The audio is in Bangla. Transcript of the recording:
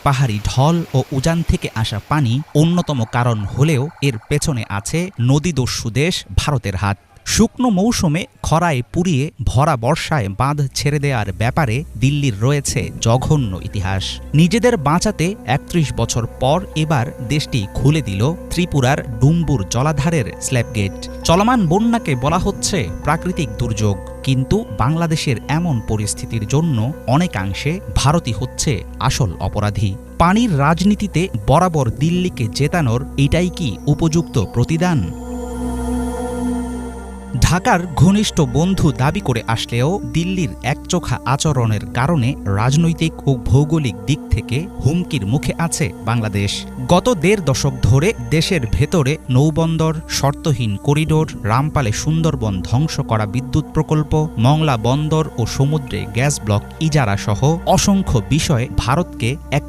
পাহাড়ি ঢল ও উজান থেকে আসা পানি অন্যতম কারণ হলেও এর পেছনে আছে নদীদস্যু দেশ ভারতের হাত। শুকনো মৌসুমে খরায় পুড়িয়ে ভরা বর্ষায় বাঁধ ছেড়ে দেওয়ার ব্যাপারে দিল্লির রয়েছে জঘন্য ইতিহাস। নিজেদের বাঁচাতে ৩১ বছর পর এবার দেশটি খুলে দিল ত্রিপুরার ডুম্বুর জলাধারের স্ল্যাপগেট। চলমান বন্যাকে বলা হচ্ছে প্রাকৃতিক দুর্যোগ, কিন্তু বাংলাদেশের এমন পরিস্থিতির জন্য অনেকাংশে ভারতই হচ্ছে আসল অপরাধী। পানির রাজনীতিতে বরাবর দিল্লিকে জেতানোর এটাই কি উপযুক্ত প্রতিদান? ঢাকার ঘনিষ্ঠ বন্ধু দাবি করে আসলেও দিল্লির একচোখা আচরণের কারণে রাজনৈতিক ও ভৌগোলিক দিক থেকে হুমকির মুখে আছে বাংলাদেশ। গত ১.৫ দশক ধরে দেশের ভেতরে নৌবন্দর, শর্তহীন করিডোর, রামপালে সুন্দরবন ধ্বংস করা বিদ্যুৎ প্রকল্প, মংলা বন্দর ও সমুদ্রে গ্যাস ব্লক ইজারা সহ অসংখ্য বিষয়ে ভারতকে এক